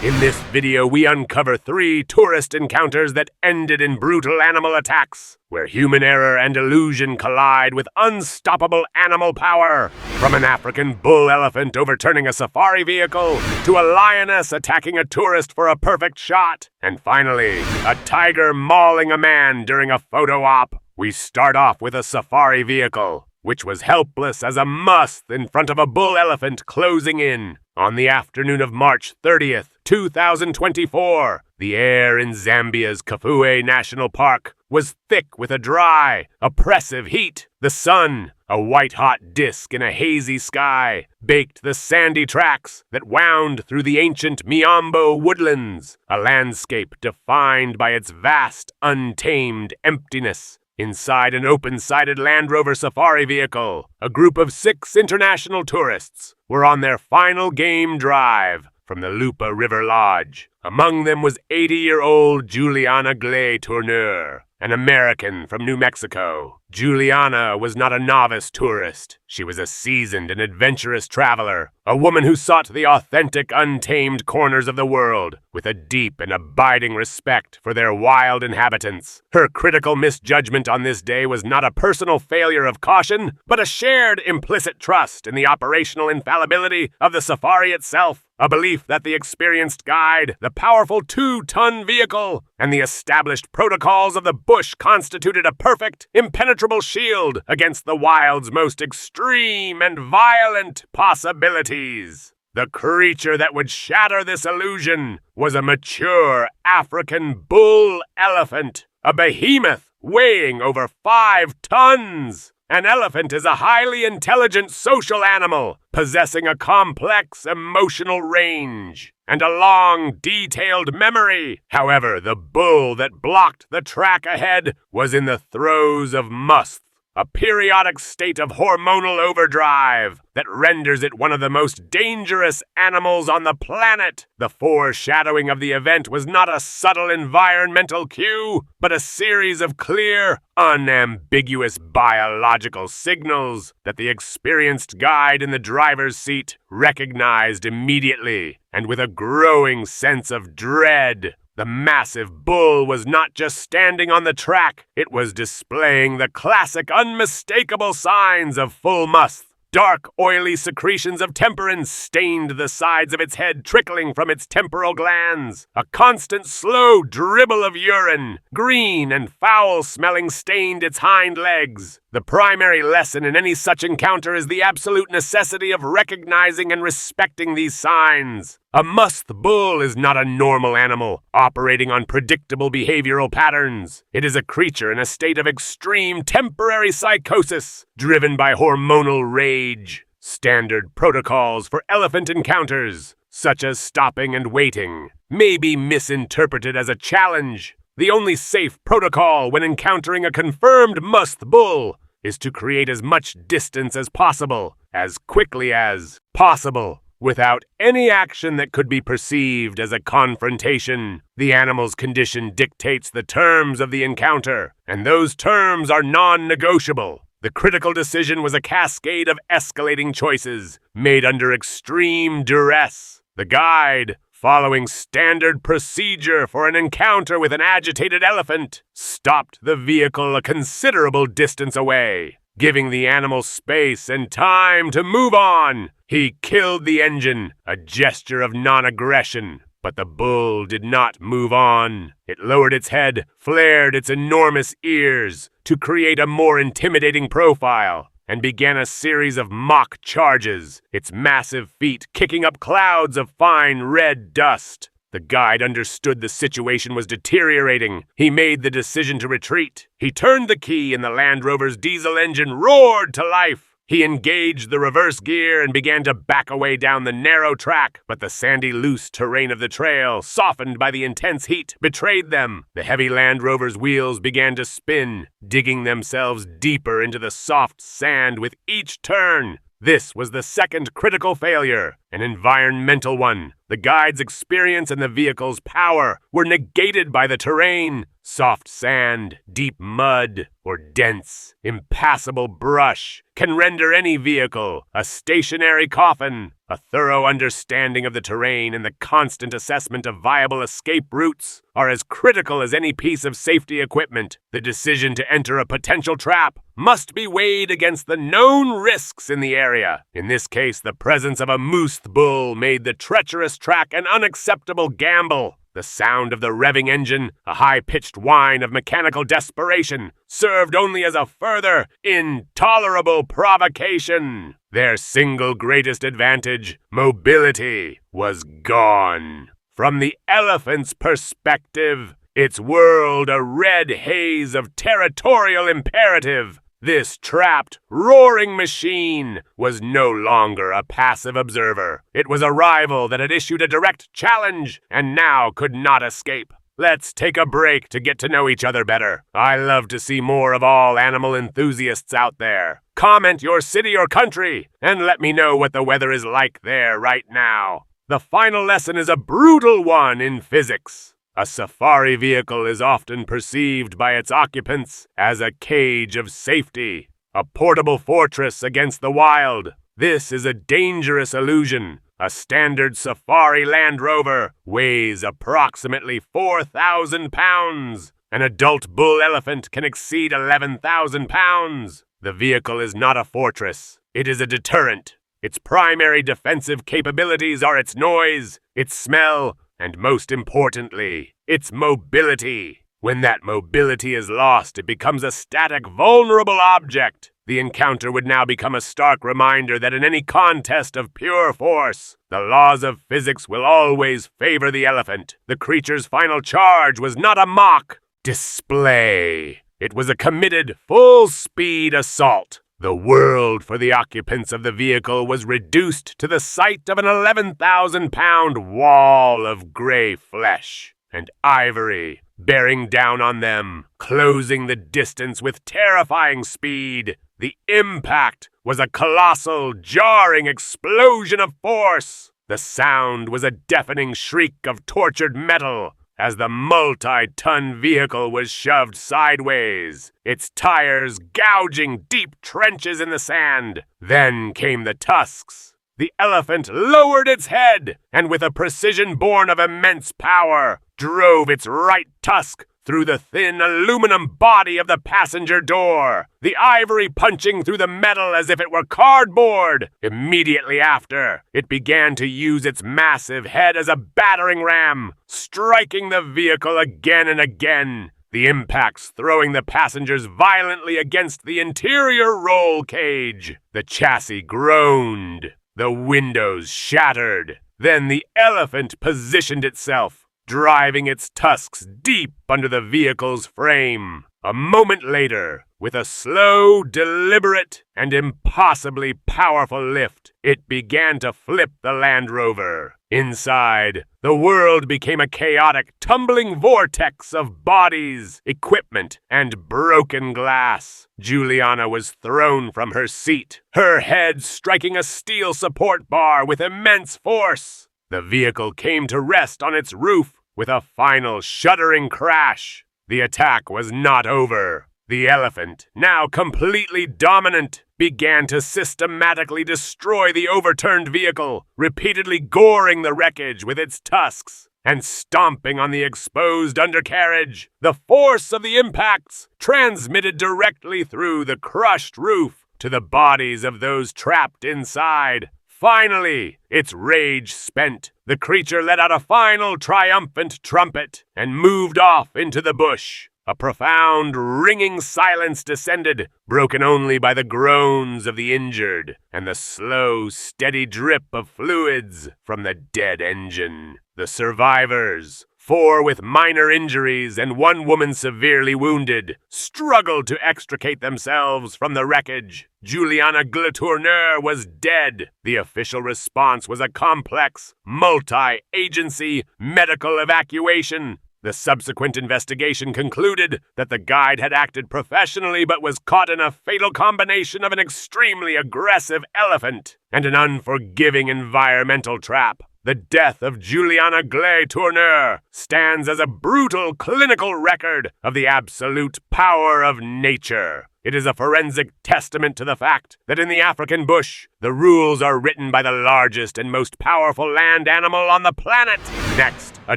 In this video, we uncover 3 tourist encounters that ended in brutal animal attacks, where human error and illusion collide with unstoppable animal power. From an African bull elephant overturning a safari vehicle, to a lioness attacking a tourist for a perfect shot, and finally, a tiger mauling a man during a photo op. We start off with a safari vehicle, which was helpless as a musk in front of a bull elephant closing in. On the afternoon of March 30th, 2024, the air in Zambia's Kafue National Park was thick with a dry, oppressive heat. The sun, a white-hot disk in a hazy sky, baked the sandy tracks that wound through the ancient Miambo woodlands, a landscape defined by its vast, untamed emptiness. Inside an open-sided Land Rover safari vehicle, a group of 6 international tourists were on their final game drive from the Lupa River Lodge. Among them was 80-year-old Juliana Glay Tourneur, an American from New Mexico. Juliana was not a novice tourist. She was a seasoned and adventurous traveler, a woman who sought the authentic, untamed corners of the world with a deep and abiding respect for their wild inhabitants. Her critical misjudgment on this day was not a personal failure of caution, but a shared implicit trust in the operational infallibility of the safari itself, a belief that the experienced guide, the powerful 2-ton vehicle, and the established protocols of the bush constituted a perfect, impenetrable shield against the wild's most extreme and violent possibilities. The creature that would shatter this illusion was a mature African bull elephant, a behemoth weighing over 5 tons. An elephant is a highly intelligent social animal, possessing a complex emotional range and a long, detailed memory. However, the bull that blocked the track ahead was in the throes of musth, a periodic state of hormonal overdrive that renders it one of the most dangerous animals on the planet. The foreshadowing of the event was not a subtle environmental cue, but a series of clear, unambiguous biological signals that the experienced guide in the driver's seat recognized immediately, and with a growing sense of dread. The massive bull was not just standing on the track, it was displaying the classic unmistakable signs of full musth. Dark, oily secretions of temperance stained the sides of its head, trickling from its temporal glands. A constant, slow dribble of urine, green and foul-smelling, stained its hind legs. The primary lesson in any such encounter is the absolute necessity of recognizing and respecting these signs. A musth bull is not a normal animal, operating on predictable behavioral patterns. It is a creature in a state of extreme temporary psychosis, driven by hormonal rage. Standard protocols for elephant encounters, such as stopping and waiting, may be misinterpreted as a challenge. The only safe protocol when encountering a confirmed musth bull is to create as much distance as possible, as quickly as possible, without any action that could be perceived as a confrontation. The animal's condition dictates the terms of the encounter, and those terms are non-negotiable. The critical decision was a cascade of escalating choices, made under extreme duress. The guide, following standard procedure for an encounter with an agitated elephant, stopped the vehicle a considerable distance away, giving the animal space and time to move on. He killed the engine, a gesture of non-aggression. But the bull did not move on. It lowered its head, flared its enormous ears to create a more intimidating profile, and began a series of mock charges, its massive feet kicking up clouds of fine red dust. The guide understood the situation was deteriorating. He made the decision to retreat. He turned the key and the Land Rover's diesel engine roared to life. He engaged the reverse gear and began to back away down the narrow track, but the sandy, loose terrain of the trail, softened by the intense heat, betrayed them. The heavy Land Rover's wheels began to spin, digging themselves deeper into the soft sand with each turn. This was the second critical failure, an environmental one. The guide's experience and the vehicle's power were negated by the terrain. Soft sand, deep mud, or dense, impassable brush can render any vehicle a stationary coffin. A thorough understanding of the terrain and the constant assessment of viable escape routes are as critical as any piece of safety equipment. The decision to enter a potential trap must be weighed against the known risks in the area. In this case, the presence of a moose bull made the treacherous track an unacceptable gamble. The sound of the revving engine, a high-pitched whine of mechanical desperation, served only as a further, intolerable provocation. Their single greatest advantage, mobility, was gone. From the elephant's perspective, its world a red haze of territorial imperative. This trapped, roaring machine was no longer a passive observer. It was a rival that had issued a direct challenge and now could not escape. Let's take a break to get to know each other better. I love to see more of all animal enthusiasts out there. Comment your city or country and let me know what the weather is like there right now. The final lesson is a brutal one in physics. A safari vehicle is often perceived by its occupants as a cage of safety, a portable fortress against the wild. This is a dangerous illusion. A standard safari Land Rover weighs approximately 4,000 pounds. An adult bull elephant can exceed 11,000 pounds. The vehicle is not a fortress. It is a deterrent. Its primary defensive capabilities are its noise, its smell, and most importantly, its mobility. When that mobility is lost, it becomes a static, vulnerable object. The encounter would now become a stark reminder that in any contest of pure force, the laws of physics will always favor the elephant. The creature's final charge was not a mock display. It was a committed, full-speed assault. The world for the occupants of the vehicle was reduced to the sight of an 11,000-pound wall of gray flesh and ivory bearing down on them, closing the distance with terrifying speed. The impact was a colossal, jarring explosion of force. The sound was a deafening shriek of tortured metal as the multi-ton vehicle was shoved sideways, its tires gouging deep trenches in the sand. Then came the tusks. The elephant lowered its head, and with a precision born of immense power, drove its right tusk through the thin aluminum body of the passenger door, the ivory punching through the metal as if it were cardboard. Immediately after, it began to use its massive head as a battering ram, striking the vehicle again and again, the impacts throwing the passengers violently against the interior roll cage. The chassis groaned. The windows shattered. Then the elephant positioned itself, driving its tusks deep under the vehicle's frame. A moment later, with a slow, deliberate, and impossibly powerful lift, it began to flip the Land Rover. Inside, the world became a chaotic, tumbling vortex of bodies, equipment, and broken glass. Juliana was thrown from her seat, her head striking a steel support bar with immense force. The vehicle came to rest on its roof with a final shuddering crash. The attack was not over. The elephant, now completely dominant, began to systematically destroy the overturned vehicle, repeatedly goring the wreckage with its tusks and stomping on the exposed undercarriage. The force of the impacts transmitted directly through the crushed roof to the bodies of those trapped inside. Finally, its rage spent, the creature let out a final triumphant trumpet and moved off into the bush. A profound, ringing silence descended, broken only by the groans of the injured and the slow, steady drip of fluids from the dead engine. The survivors, 4 with minor injuries and 1 woman severely wounded, struggled to extricate themselves from the wreckage. Juliana Glatourneur was dead. The official response was a complex, multi-agency medical evacuation. The subsequent investigation concluded that the guide had acted professionally but was caught in a fatal combination of an extremely aggressive elephant and an unforgiving environmental trap. The death of Juliana Gley-Tourneur stands as a brutal clinical record of the absolute power of nature. It is a forensic testament to the fact that in the African bush, the rules are written by the largest and most powerful land animal on the planet. Next, a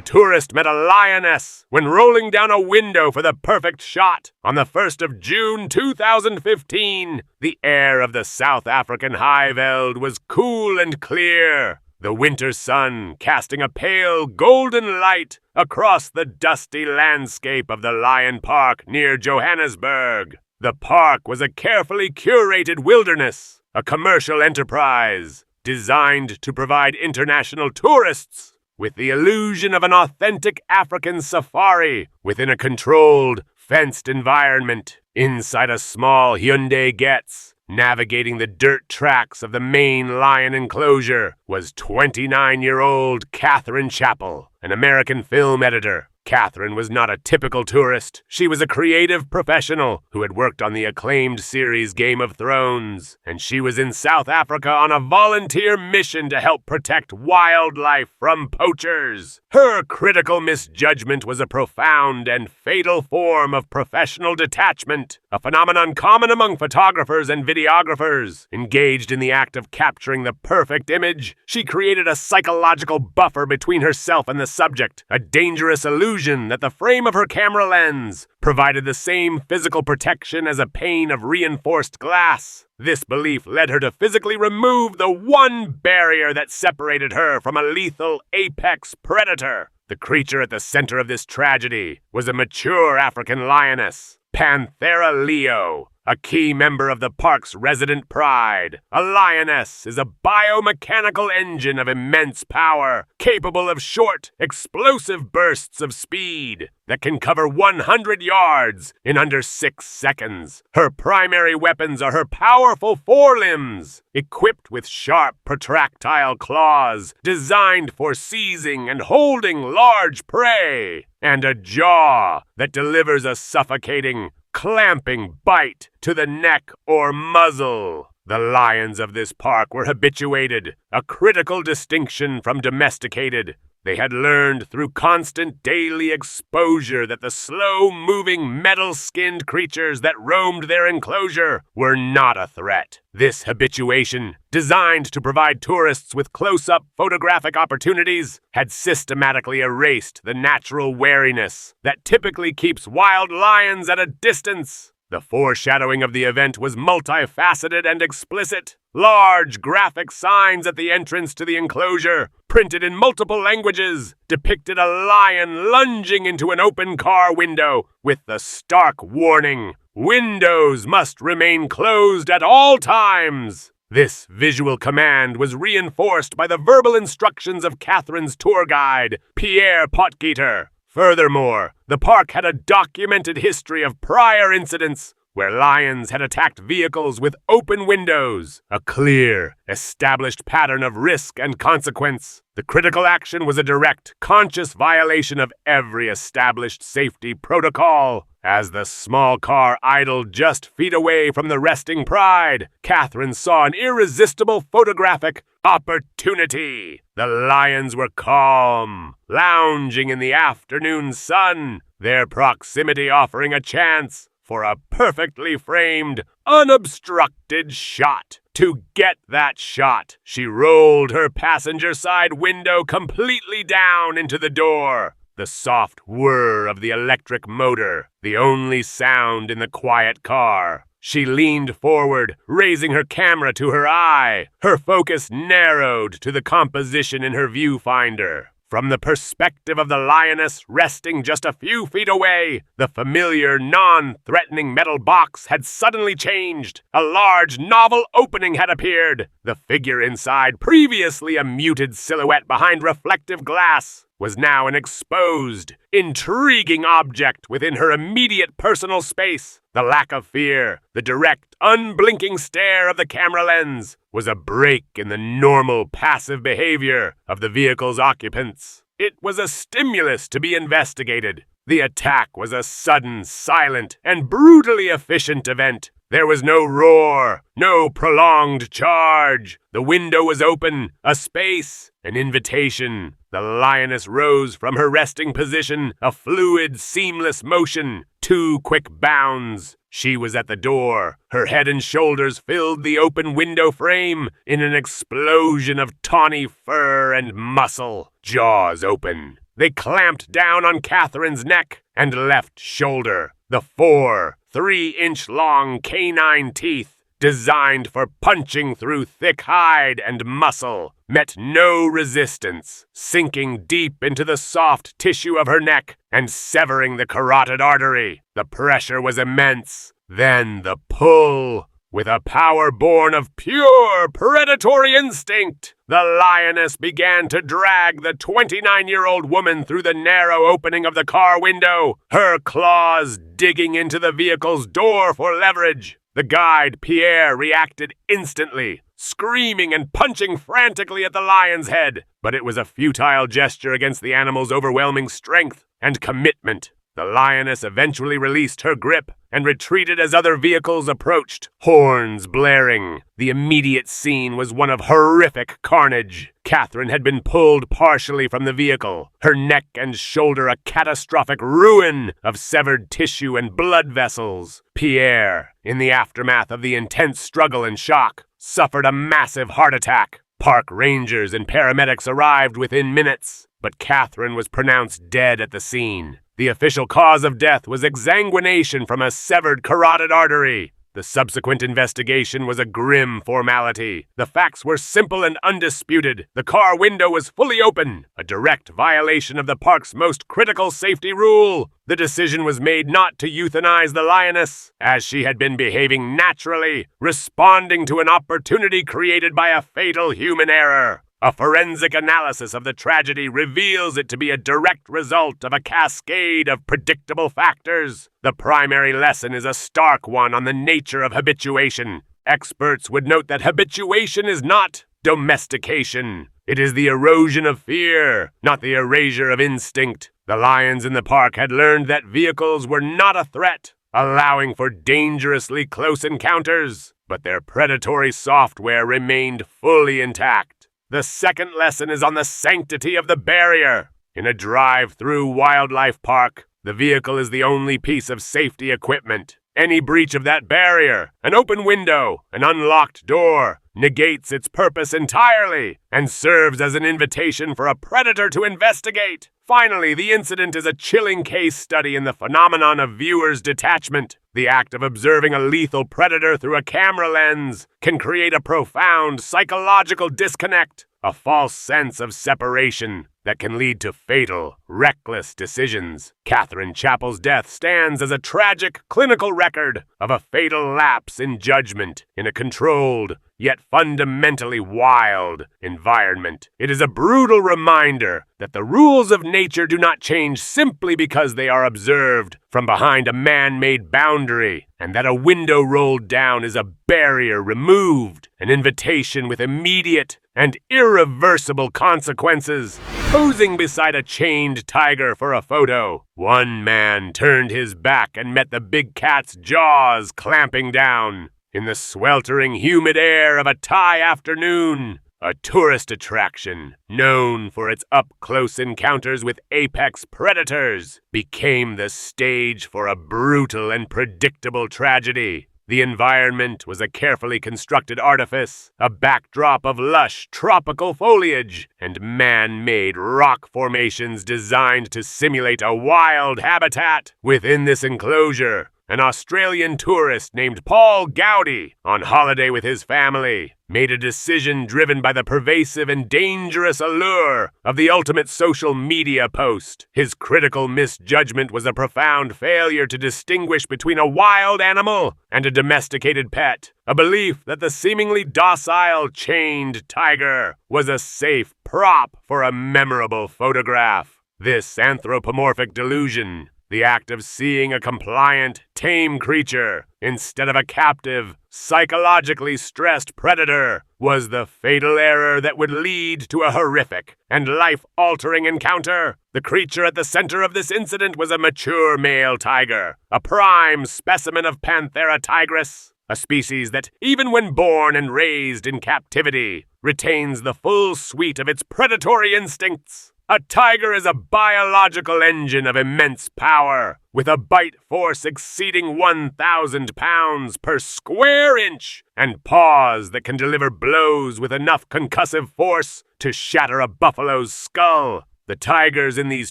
tourist met a lioness when rolling down a window for the perfect shot. On the 1st of June 2015, the air of the South African Highveld was cool and clear, the winter sun casting a pale golden light across the dusty landscape of the Lion Park near Johannesburg. The park was a carefully curated wilderness, a commercial enterprise designed to provide international tourists with the illusion of an authentic African safari within a controlled, fenced environment. Inside a small Hyundai Getz, navigating the dirt tracks of the main lion enclosure, was 29-year-old Catherine Chappell, an American film editor. Catherine was not a typical tourist. She was a creative professional who had worked on the acclaimed series Game of Thrones, and she was in South Africa on a volunteer mission to help protect wildlife from poachers. Her critical misjudgment was a profound and fatal form of professional detachment, a phenomenon common among photographers and videographers. Engaged in the act of capturing the perfect image, she created a psychological buffer between herself and the subject, a dangerous illusion that the frame of her camera lens provided the same physical protection as a pane of reinforced glass. This belief led her to physically remove the one barrier that separated her from a lethal apex predator. The creature at the center of this tragedy was a mature African lioness, Panthera leo, a key member of the park's resident pride. A lioness is a biomechanical engine of immense power, capable of short, explosive bursts of speed that can cover 100 yards in under 6 seconds. Her primary weapons are her powerful forelimbs, equipped with sharp protractile claws designed for seizing and holding large prey, and a jaw that delivers a suffocating, clamping bite to the neck or muzzle. The lions of this park were habituated, a critical distinction from domesticated. They had learned through constant daily exposure that the slow-moving, metal-skinned creatures that roamed their enclosure were not a threat. This habituation, designed to provide tourists with close-up photographic opportunities, had systematically erased the natural wariness that typically keeps wild lions at a distance. The foreshadowing of the event was multifaceted and explicit. Large graphic signs at the entrance to the enclosure, printed in multiple languages, depicted a lion lunging into an open car window with the stark warning, "Windows must remain closed at all times." This visual command was reinforced by the verbal instructions of Catherine's tour guide, Pierre Potgieter. Furthermore, the park had a documented history of prior incidents where lions had attacked vehicles with open windows, a clear, established pattern of risk and consequence. The critical action was a direct, conscious violation of every established safety protocol. As the small car idled just feet away from the resting pride, Catherine saw an irresistible photographic opportunity. The lions were calm, lounging in the afternoon sun, their proximity offering a chance for a perfectly framed, unobstructed shot. To get that shot, she rolled her passenger side window completely down into the door. The soft whir of the electric motor, the only sound in the quiet car. She leaned forward, raising her camera to her eye. Her focus narrowed to the composition in her viewfinder. From the perspective of the lioness resting just a few feet away, the familiar, non-threatening metal box had suddenly changed. A large, novel opening had appeared. The figure inside, previously a muted silhouette behind reflective glass, was now an exposed, intriguing object within her immediate personal space. The lack of fear, the direct, unblinking stare of the camera lens, was a break in the normal, passive behavior of the vehicle's occupants. It was a stimulus to be investigated. The attack was a sudden, silent, and brutally efficient event. There was no roar, no prolonged charge. The window was open, a space, an invitation. The lioness rose from her resting position, a fluid, seamless motion, 2 quick bounds. She was at the door. Her head and shoulders filled the open window frame in an explosion of tawny fur and muscle. Jaws open. They clamped down on Catherine's neck and left shoulder. The 4 3-inch-long canine teeth, designed for punching through thick hide and muscle, met no resistance, sinking deep into the soft tissue of her neck and severing the carotid artery. The pressure was immense. Then the pull. With a power born of pure predatory instinct, the lioness began to drag the 29-year-old woman through the narrow opening of the car window, her claws digging into the vehicle's door for leverage. The guide, Pierre, reacted instantly, screaming and punching frantically at the lion's head, but it was a futile gesture against the animal's overwhelming strength and commitment. The lioness eventually released her grip and retreated as other vehicles approached, horns blaring. The immediate scene was one of horrific carnage. Catherine had been pulled partially from the vehicle, her neck and shoulder a catastrophic ruin of severed tissue and blood vessels. Pierre, in the aftermath of the intense struggle and shock, suffered a massive heart attack. Park rangers and paramedics arrived within minutes, but Catherine was pronounced dead at the scene. The official cause of death was exsanguination from a severed carotid artery. The subsequent investigation was a grim formality. The facts were simple and undisputed. The car window was fully open, a direct violation of the park's most critical safety rule. The decision was made not to euthanize the lioness, as she had been behaving naturally, responding to an opportunity created by a fatal human error. A forensic analysis of the tragedy reveals it to be a direct result of a cascade of predictable factors. The primary lesson is a stark one on the nature of habituation. Experts would note that habituation is not domestication. It is the erosion of fear, not the erasure of instinct. The lions in the park had learned that vehicles were not a threat, allowing for dangerously close encounters, but their predatory software remained fully intact. The second lesson is on the sanctity of the barrier. In a drive-through wildlife park, the vehicle is the only piece of safety equipment. Any breach of that barrier, an open window, an unlocked door, negates its purpose entirely and serves as an invitation for a predator to investigate. Finally, the incident is a chilling case study in the phenomenon of viewers' detachment. The act of observing a lethal predator through a camera lens can create a profound psychological disconnect, a false sense of separation that can lead to fatal, reckless decisions. Catherine Chappell's death stands as a tragic clinical record of a fatal lapse in judgment in a controlled, yet fundamentally wild environment. It is a brutal reminder that the rules of nature do not change simply because they are observed from behind a man-made boundary, and that a window rolled down is a barrier removed, an invitation with immediate and irreversible consequences. Posing beside a chained tiger for a photo, one man turned his back and met the big cat's jaws clamping down. In the sweltering, humid air of a Thai afternoon, a tourist attraction known for its up-close encounters with apex predators became the stage for a brutal and predictable tragedy. The environment was a carefully constructed artifice, a backdrop of lush tropical foliage and man-made rock formations designed to simulate a wild habitat. Within this enclosure, an Australian tourist named Paul Gowdy, on holiday with his family, made a decision driven by the pervasive and dangerous allure of the ultimate social media post. His critical misjudgment was a profound failure to distinguish between a wild animal and a domesticated pet, a belief that the seemingly docile chained tiger was a safe prop for a memorable photograph. This anthropomorphic delusion The act of seeing a compliant, tame creature instead of a captive, psychologically stressed predator was the fatal error that would lead to a horrific and life-altering encounter. The creature at the center of this incident was a mature male tiger, a prime specimen of Panthera tigris, a species that, even when born and raised in captivity, retains the full suite of its predatory instincts. A tiger is a biological engine of immense power, with a bite force exceeding 1,000 pounds per square inch, and paws that can deliver blows with enough concussive force to shatter a buffalo's skull. The tigers in these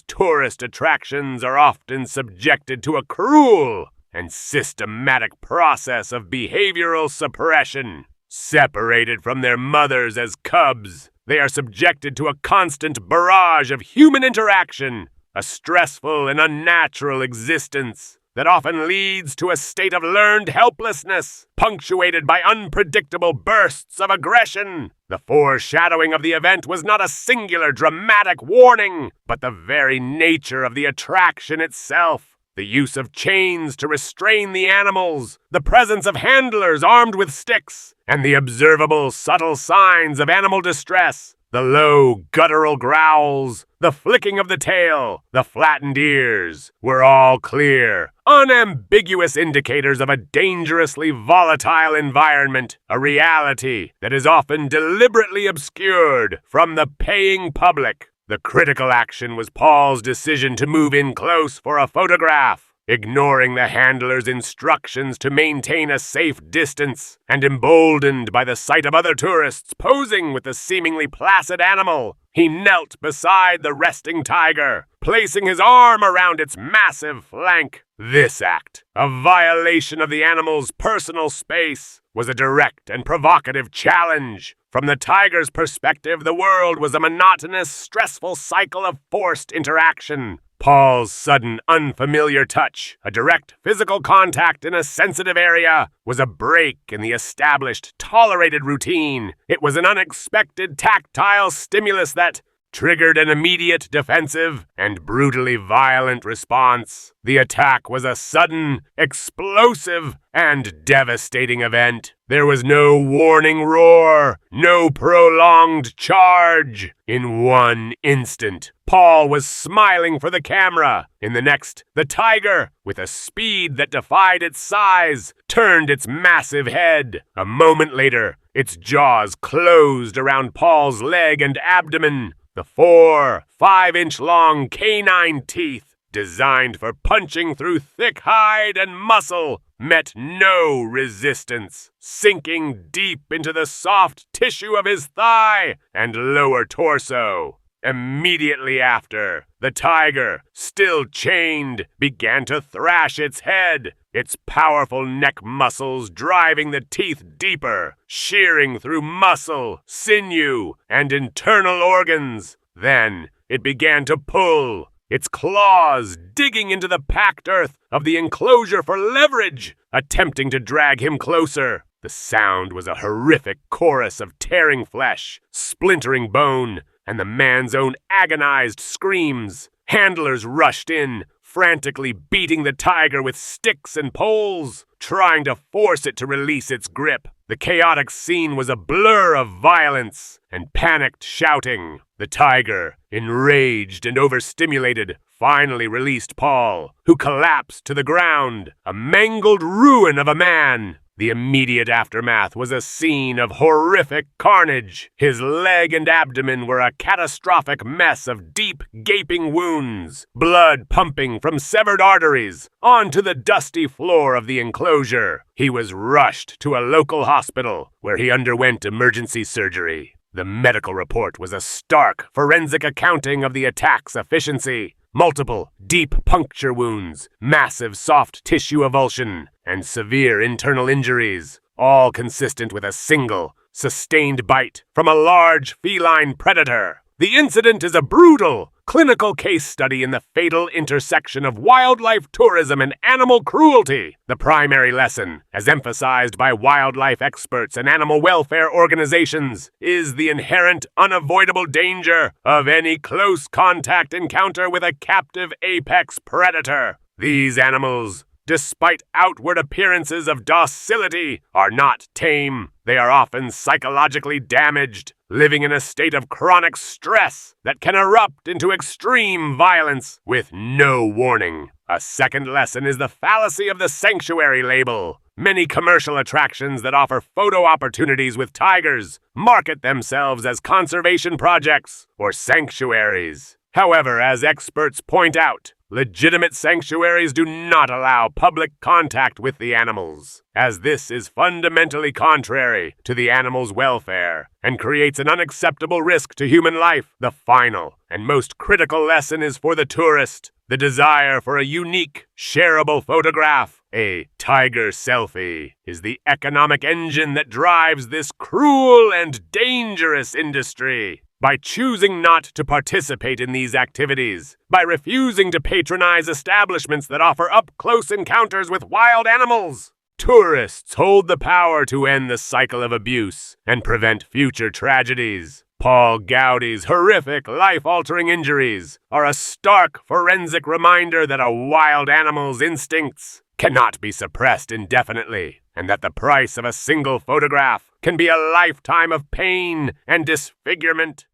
tourist attractions are often subjected to a cruel and systematic process of behavioral suppression. Separated from their mothers as cubs, they are subjected to a constant barrage of human interaction, a stressful and unnatural existence that often leads to a state of learned helplessness, punctuated by unpredictable bursts of aggression. The foreshadowing of the event was not a singular dramatic warning, but the very nature of the attraction itself. The use of chains to restrain the animals, the presence of handlers armed with sticks, and the observable subtle signs of animal distress, the low guttural growls, the flicking of the tail, the flattened ears, were all clear, unambiguous indicators of a dangerously volatile environment, a reality that is often deliberately obscured from the paying public. The critical action was Paul's decision to move in close for a photograph, ignoring the handler's instructions to maintain a safe distance, and emboldened by the sight of other tourists posing with the seemingly placid animal. He knelt beside the resting tiger, placing his arm around its massive flank. This act, a violation of the animal's personal space, was a direct and provocative challenge. From the tiger's perspective, the world was a monotonous, stressful cycle of forced interaction. Paul's sudden, unfamiliar touch, a direct physical contact in a sensitive area, was a break in the established, tolerated routine. It was an unexpected tactile stimulus that triggered an immediate defensive and brutally violent response. The attack was a sudden, explosive, and devastating event. There was no warning roar, no prolonged charge. In one instant, Paul was smiling for the camera. In the next, the tiger, with a speed that defied its size, turned its massive head. A moment later, its jaws closed around Paul's leg and abdomen. The 4 5-inch-long canine teeth, designed for punching through thick hide and muscle, met no resistance, sinking deep into the soft tissue of his thigh and lower torso. Immediately after, the tiger, still chained, began to thrash its head, its powerful neck muscles driving the teeth deeper, shearing through muscle, sinew, and internal organs. Then it began to pull, its claws digging into the packed earth of the enclosure for leverage, attempting to drag him closer. The sound was a horrific chorus of tearing flesh, splintering bone, and the man's own agonized screams. Handlers rushed in, frantically beating the tiger with sticks and poles, trying to force it to release its grip. The chaotic scene was a blur of violence and panicked shouting. The tiger, enraged and overstimulated, finally released Paul, who collapsed to the ground, a mangled ruin of a man. The immediate aftermath was a scene of horrific carnage. His leg and abdomen were a catastrophic mess of deep, gaping wounds, blood pumping from severed arteries onto the dusty floor of the enclosure. He was rushed to a local hospital, where he underwent emergency surgery. The medical report was a stark forensic accounting of the attack's efficiency. Multiple, deep puncture wounds, massive soft tissue avulsion, and severe internal injuries, all consistent with a single, sustained bite from a large feline predator. The incident is a brutal, clinical case study in the fatal intersection of wildlife tourism and animal cruelty. The primary lesson, as emphasized by wildlife experts and animal welfare organizations, is the inherent unavoidable danger of any close contact encounter with a captive apex predator. These animals, despite outward appearances of docility, are not tame. They are often psychologically damaged, living in a state of chronic stress that can erupt into extreme violence with no warning. A second lesson is the fallacy of the sanctuary label. Many commercial attractions that offer photo opportunities with tigers market themselves as conservation projects or sanctuaries. However, as experts point out, legitimate sanctuaries do not allow public contact with the animals, as this is fundamentally contrary to the animal's welfare and creates an unacceptable risk to human life. The final and most critical lesson is for the tourist. The desire for a unique, shareable photograph, a tiger selfie, is the economic engine that drives this cruel and dangerous industry. By choosing not to participate in these activities, by refusing to patronize establishments that offer up-close encounters with wild animals, tourists hold the power to end the cycle of abuse and prevent future tragedies. Paul Gaudi's horrific, life-altering injuries are a stark forensic reminder that a wild animal's instincts cannot be suppressed indefinitely, and that the price of a single photograph can be a lifetime of pain and disfigurement.